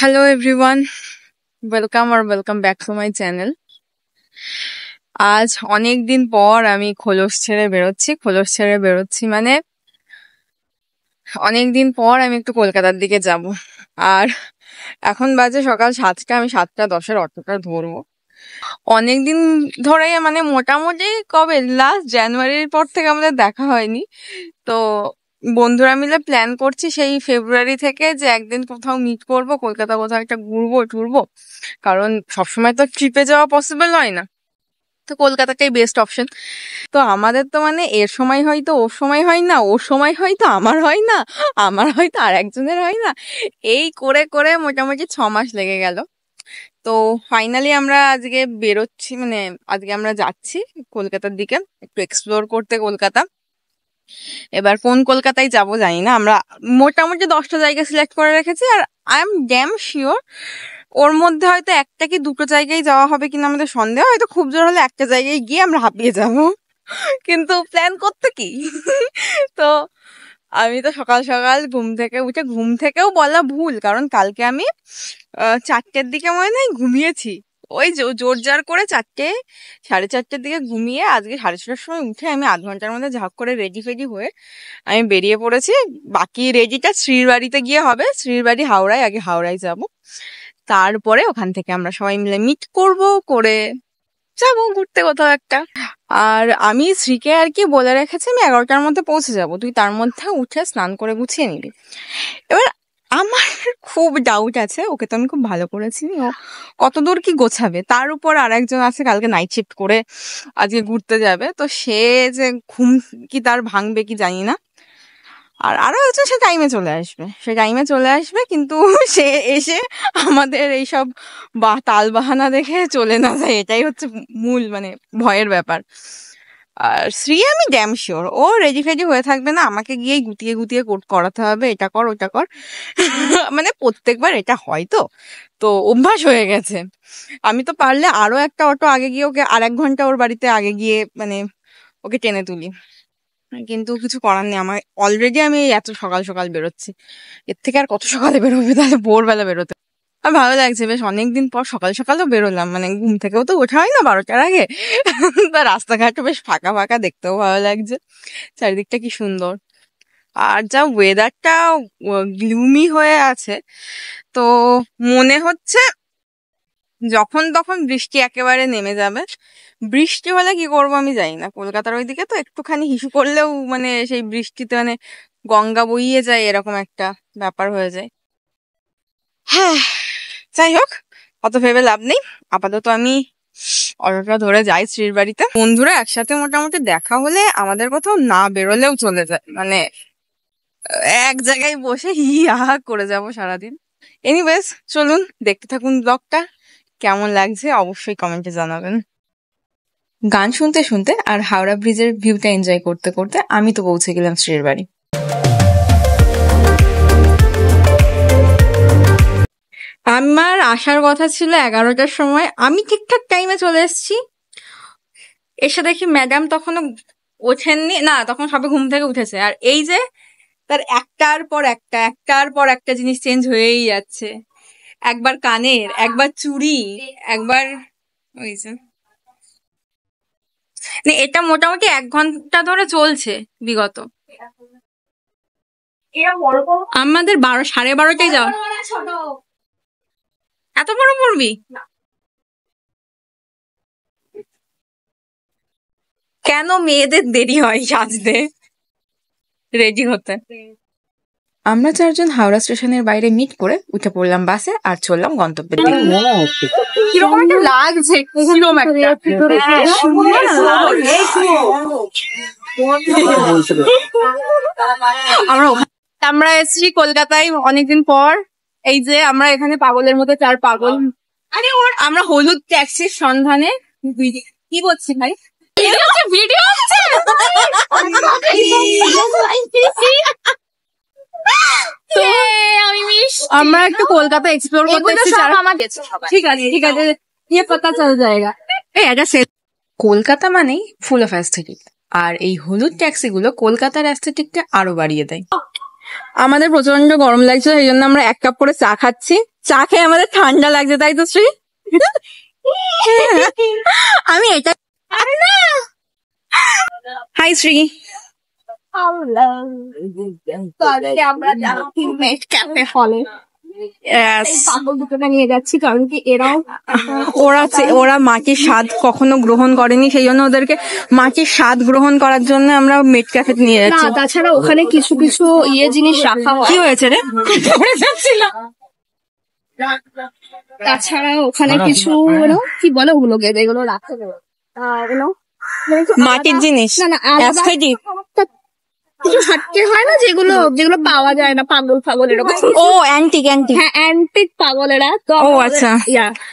Hello everyone, welcome back to my channel. আজ অনেক দিন পর আমি খোলস ছেড়ে বেরোচ্ছি মানে অনেক দিন পর আমি একটু কলকাতার দিকে যাব। আর এখন বাজে সকাল 7টা, আমি 7:10 অটোটা ধরবো। অনেকদিন ধরে মানে মোটামুটি কবে লাস্ট জানুয়ারির পর থেকে আমাদের দেখা হয়নি, তো বন্ধুরা মিলে প্ল্যান করছি সেই ফেব্রুয়ারি থেকে যে একদিন কোথাও মিট করব, কলকাতা কোথাও একটা ঘুরবো টুরবো, কারণ সবসময় তো ট্রিপে যাওয়া পসিবল হয় না, তো কলকাতাটাই বেস্ট অপশন। তো আমাদের তো মানে এর সময় হয়তো ওর সময় হয় না, ওর সময় হয়তো আমার হয় না, আমার হয়তো আর একজনের হয় না, এই করে করে মোটামুটি 6 মাস লেগে গেল। তো ফাইনালি আমরা আজকে বেরোচ্ছি, মানে আজকে আমরা যাচ্ছি কলকাতার দিকে একটু এক্সপ্লোর করতে কলকাতা। এবার কোন কলকাতায় যাব জানি না, আমরা মোটামুটি 10টা জায়গা সিলেক্ট করে রেখেছি, আর আই এম ড্যাম শিওর ওর মধ্যে হয়তো একটা কি দুটো জায়গায় যাওয়া হবে কিনা আমাদের সন্দেহ, হয়তো খুব জোর হলে একটা জায়গায় গিয়ে আমরা হাঁপিয়ে যাব, কিন্তু প্ল্যান করতে কি। তো আমি তো সকাল সকাল ঘুম থেকেও বলা ভুল, কারণ কালকে আমি 4টের দিকে মনে হয় ঘুমিয়েছি, ওই জোর জার করে 4:30-4:30 দিকে ঘুমিয়ে আজকে 6:30টার সময় উঠে আমি আধ ঘন্টার মধ্যে ঝাঁক করে রেডি ফেডি হয়ে আমি বেরিয়ে পড়েছি। বাকি রেডিটা শ্রীর বাড়িতে গিয়ে হবে, শ্রীর বাড়ি হাওড়ায়, আগে হাওড়ায় যাব, তারপরে ওখান থেকে আমরা সবাই মিলে মিট করে যাবো ঘুরতে কোথাও একটা। আর আমি শ্রীকে আর কি বলে রেখেছি আমি 11টার মধ্যে পৌঁছে যাব, তুই তার মধ্যে উঠে স্নান করে গুছিয়ে নিবি। এবার আমার খুব ডাউট আছে, ওকে তো আমি খুব ভালো করেছি, ও কতদূর কি গোছাবে, তার উপর আর একজন আছে কালকে নাইট শিফট করে আজকে ঘুরতে যাবে, তো সে যে ঘুম কি তার ভাঙবে কি জানি না। আর আরো একজন সে টাইমে চলে আসবে কিন্তু সে এসে আমাদের এইসব তাল বাহানা দেখে চলে না যায়, এটাই হচ্ছে মূল মানে ভয়ের ব্যাপার। আর শ্রী আমি ড্যাম শিওর ও রেডি ফেডি হয়ে থাকবে না, আমাকে গিয়ে গুটিয়ে গুটিয়ে করাতে হবে, এটা কর ওটা কর। মানে প্রত্যেকবার এটা হয়, তো তো অভ্যাস হয়ে গেছে। আমি তো পারলে আরো একটা অটো আগে গিয়ে ওকে আর 1 ঘন্টা ওর বাড়িতে আগে গিয়ে মানে ওকে টেনে তুলি, কিন্তু কিছু করার নেই, আমার অলরেডি আমি এত সকাল সকাল বেরোচ্ছি, এর থেকে আর কত সকালে বেরোবে, তাহলে ভোরবেলা বেরোতে। আর ভালো লাগছে, বেশ অনেকদিন পর সকাল সকালও বেরোলাম, মানে ঘুম থেকেও তো ওঠা হয় না 12টার আগে। তা রাস্তাঘাটও বেশ ফাঁকা ফাঁকা, দেখতেও ভালো লাগছে, চারিদিকটা কি সুন্দর। আর যা ওয়েদারটা গ্লুমি হয়ে আছে, তো মনে হচ্ছে যখন তখন বৃষ্টি একেবারে নেমে যাবে। বৃষ্টি হলে কি করবো আমি জানি না, কলকাতার ওইদিকে তো একটুখানি হিসু করলেও মানে সেই বৃষ্টিতে মানে গঙ্গা বইয়ে যায়, এরকম একটা ব্যাপার হয়ে যায়। হ্যাঁ, যাই হোক, অত ভেবে লাভ নেই, আপাতত আমি অটোটা ধরে যাই শ্রীর বাড়িতে। বন্ধুরা একসাথে মোটামুটি দেখা হলে আমাদের কোথাও না বেরোলেও চলে যায়, মানে এক জায়গায় বসে হি আহা করে যাব সারাদিন। এনিওয়েজ চলুন দেখতে থাকুন ব্লগটা, কেমন লাগছে অবশ্যই কমেন্টে জানাবেন। গান শুনতে শুনতে আর হাওড়া ব্রিজের ভিউটা এনজয় করতে করতে আমি তো পৌঁছে গেলাম শ্রীর বাড়ি। আমার আসার কথা ছিল 11টার সময়, আমি ঠিকঠাক টাইমে চলে এসেছি, এসে দেখি ম্যাডাম তখনও ওঠেননি, না তখন সবে ঘুম থেকে উঠেছে, আর এই যে তার একটার পর একটা জিনিস চেঞ্জ হয়েই যাচ্ছে, একবার কানের, একবার চুড়ি, একবার ওই যে এটা মোটামুটি 1 ঘন্টা ধরে চলছে বিগত। আমাদের 12:30টায় যাওয়া, এত বড় পড়বি কেন? মেয়েদের দেরি হয় সাজতে রেডি হতে। আমরা 4জন হাওড়া স্টেশনের বাইরে মিট করে উঠে পড়লাম বাসে আর চললাম গন্তব্যের দিকে। কিরকম একটা লাগছে, আমরা এসেছি কলকাতায় অনেকদিন পর, এই যে আমরা এখানে পাগলের মতো 4 পাগল, আমরা হলুদ ট্যাক্সির সন্ধানে। কি বলছি ভাই, ভিডিও হচ্ছে আমরা একটু কলকাতা এক্সপ্লোর করতে ঠিক আছে ये पता चल जाएगा। কলকাতা মানেই ফুল অফ অ্যাস্থেটিক, আর এই হলুদ ট্যাক্সি গুলো কলকাতার অ্যাস্থেটিকটা আরো বাড়িয়ে দেয়। আমাদের প্রচন্ড গরম লাগছে, সেই জন্য আমরা 1 কাপ করে চা খাচ্ছি, চা খেয়ে আমাদের ঠান্ডা লাগছে, তাই তো শ্রী? আমি এটা হাই শ্রী, আমরা যাচ্ছি মেট ক্যাফে হলে, পাগল দুটোটা নিয়ে যাচ্ছি কারণ কি এরাও ওরা মাটির স্বাদ কখনো গ্রহণ করেনি, সেই জন্য ওদেরকে মাটির স্বাদ গ্রহণ করার জন্য আমরা মেট ক্যাফে নিয়ে না, যাচ্ছি। তাছাড়া ওখানে কিছু কিছু জিনিস রাখা হয়। কি হয়েছে রে? তাছাড়া ওখানে কিছু কি বলে ওগুলোকে, যেগুলো রাখা মাটির জিনিস, না না aesthetic। কিছু হাটকে হয় না, যেগুলো যেগুলো পাওয়া যায় না, পাগল ফাগল এরকম। ও অ্যান্টিক হ্যাঁ, অ্যান্টিক পাগল এরা তো। ও আচ্ছা,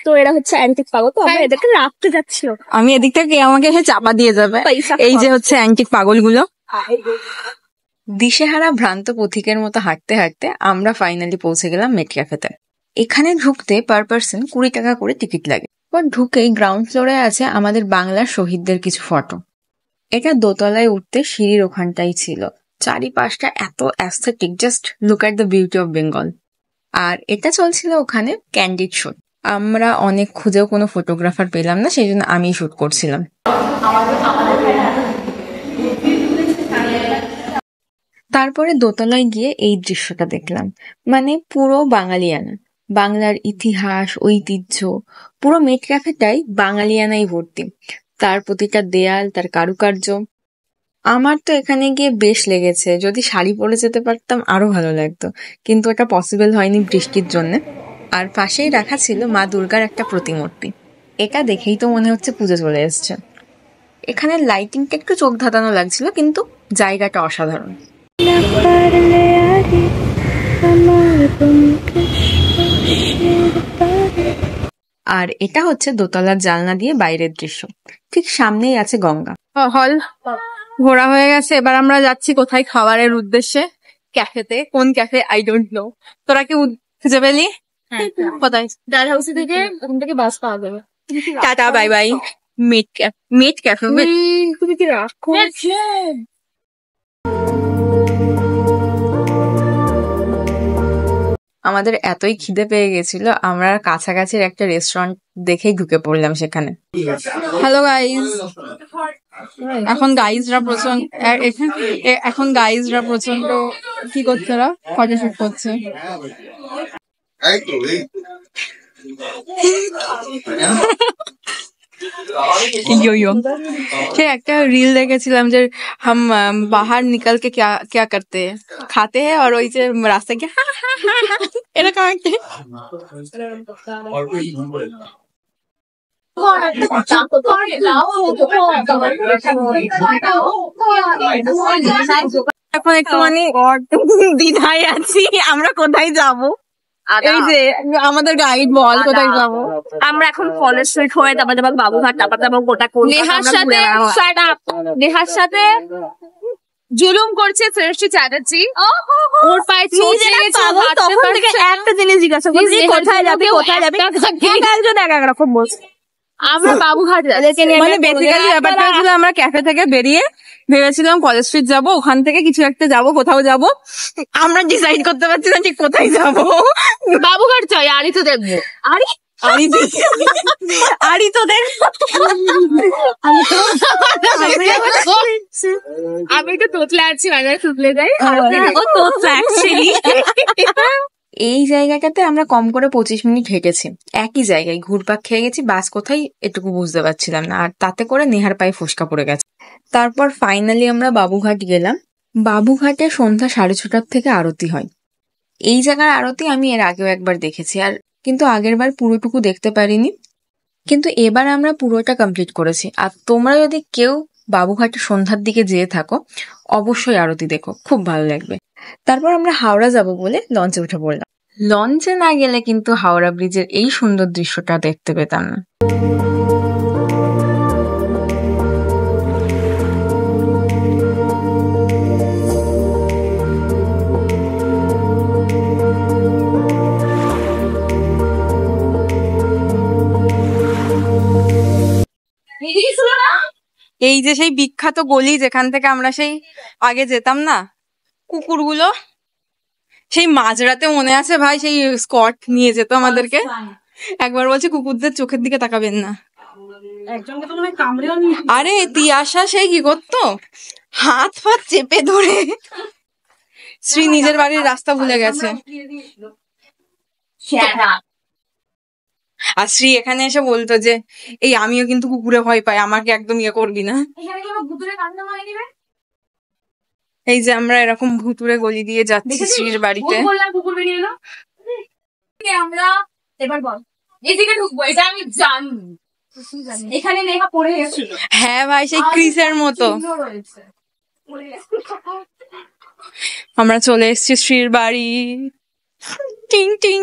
তো এরা হচ্ছে অ্যান্টিক পাগল, তো আমরা এদেরকে রাখতে যাচ্ছি। আমি এদিক থেকে আমাকে এসে চাপা দিয়ে যাবে। পয়সা এই যে হচ্ছে অ্যান্টিক পাগলগুলো। দিশেহারা ভ্রান্ত পথিকের মতো হাঁটতে হাঁটতে আমরা ফাইনালি পৌঁছে গেলাম মেট ক্যাফেতে। এখানে ঢুকতে পার পার্সন 20 টাকা করে টিকিট লাগে। পর ঢুকেই গ্রাউন্ড ফ্লোরে আছে আমাদের বাংলার শহীদদের কিছু ফটো। এটা দোতলায় উঠতে সিঁড়ির ওখানটাই ছিল। চারিপাশটা এত aesthetic, just look at the beauty of Bengal. আর এটা চলছিল ওখানে ক্যান্ডিড শুট। আমরা অনেক খুঁজেও কোনো ফটোগ্রাফার পেলাম না, সেই জন্য আমি শুট করছিলাম। তারপরে দোতলায় গিয়ে এই দৃশ্যটা দেখলাম, মানে পুরো বাঙালিয়ানা, বাংলার ইতিহাস, ঐতিহ্য, পুরো মেট ক্যাফেটাই বাঙালিয়ানাই ভর্তি। তার প্রতিটা দেয়াল, তার কারুকার্য। আমার তো এখানে গিয়ে বেশ লেগেছে। যদি শাড়ি পরে যেতে পারতাম আরো ভালো লাগতো, কিন্তু এটা পসিবল হয়নি বৃষ্টির জন্য। আর পাশেই রাখা ছিল মা দুর্গার একটা প্রতিমূর্তি। এটা দেখেই তো মনে হচ্ছে পুজো চলে এসছে। এখানে লাইটিংটা একটু চোখ ধাঁধানো লাগছিল, কিন্তু জায়গাটা অসাধারণ। আর এটা হচ্ছে দোতলার জানলা দিয়ে বাইরের দৃশ্য। ঠিক সামনেই আছে গঙ্গা। হল ঘোরা হয়ে গেছে, এবার আমরা যাচ্ছি কোথায়? খাবারের উদ্দেশ্যে, ক্যাফেতে। কোন ক্যাফে আই ডোন্ট নো। তোরা কি খুঁজে পেলি? কোথায়? ডাল হাউসে থেকে ওখান থেকে বাস পাওয়া যাবে। Tata bye bye. মেট ক্যাফে। তুমি কি রাখো? আমাদের এতই খিদে পেয়ে গেছিল, আমরা কাছাকাছির একটা রেস্টুরেন্ট দেখেই ঢুকে পড়লাম সেখানে। হ্যালো গাইজ, এখন গাইজরা প্রচন্ড কি করছে, ওরা ফটোশুট করছে। সে একটা রিল দেখেছিলাম যে হাম বাহার নিকাল কে क्या करते हैं, खाते हैं, और ওই যে রাস্তায় গিয়ে এরকম একটা। এখন একটু মানে দ্বিধায় আছি, আমরা কোথায় যাব? এই যে আমাদের গাইড বল কোথায় যাবো। আমরা এখন কলেজ স্ট্রিট হয়ে তারপর যাবো বাবুঘাট, তারপর যাবো গোটা নেহার সাথে জুলুম করছে শ্রেষ্ঠী চ্যাটার্জি। ওর পায়ে তখন থেকে একটা জিনিস জিজ্ঞাসা করছি, কোথায় যাবে কোথায় যাবে, একজন এক এক রকম বলছে। আমরা বাবুঘাট মানে বেসিক্যালি ব্যাপারটা হচ্ছিল আমরা ক্যাফে থেকে বেরিয়ে ভেবেছিলাম কলেজ স্ট্রিট যাবো, ওখান থেকে কিছু একটা যাবো, কোথাও যাবো। আমরা ডিসাইড করতে পারছি না ঠিক কোথায় যাবো। বাবুঘাট চাই, আরই তো দেখবো। আরই তো দেখবো। আমি তো তোতলা আছি, বাজারে তুতলে যাই। এই জায়গাটাতে আমরা কম করে 25 মিনিট হেঁটেছি। একই জায়গায় ঘুরপাক খেয়ে গেছি, বাস কোথায় এটুকু বুঝতে পারছিলাম না। আর তাতে করে নেহার পায়ে ফোসকা পড়ে গেছে। তারপর ফাইনালি আমরা বাবুঘাট গেলাম। বাবুঘাটে সন্ধ্যা 6:30 থেকে আরতি হয়। এই জায়গার আরতি আমি এর আগেও একবার দেখেছি, আর কিন্তু আগের বার পুরোটুকু দেখতে পারিনি। কিন্তু এবার আমরা পুরোটা কমপ্লিট করেছি। আর তোমরা যদি কেউ বাবুঘাটে সন্ধ্যার দিকে যেয়ে থাকো, অবশ্যই আরতি দেখো, খুব ভালো লাগবে। তারপর আমরা হাওড়া যাব বলে লঞ্চে উঠে পড়লাম। লঞ্চে না গেলে কিন্তু হাওড়া ব্রিজের এই সুন্দর দৃশ্যটা দেখতে পেতাম না। এই যে সেই বিখ্যাত গলি যেখান থেকে আমরা সেই আগে যেতাম না, কুকুরগুলো, সেই মাঝরাতে মনে আছে ভাই, সেই স্কট নিয়ে যেত আমাদেরকে, একবার বলছে কুকুরদের চোখের দিকে তাকাবেন না। আরে তিয়াশা সেই কি করতো, হাত ফাত চেপে ধরে, শ্রী নিজের বাড়ির রাস্তা ভুলে গেছে। আর শ্রী এখানে এসে বলতো যে এই আমিও কিন্তু কুকুরে ভয় পাই, আমাকে একদম ইয়ে করবি না। এই যে আমরা এরকম ভুতুরে গলি দিয়ে যাচ্ছি শ্রীর বাড়িতে। আমরা এবার বল এদিকে ঢুকবো, এটা আমি জানি। এখানে নেহা পড়ে গেছিল। হ্যাঁ ভাই, সেই ক্রিসের মতো। আমরা চলে এসেছি শ্রীর বাড়ি। টিং টিং।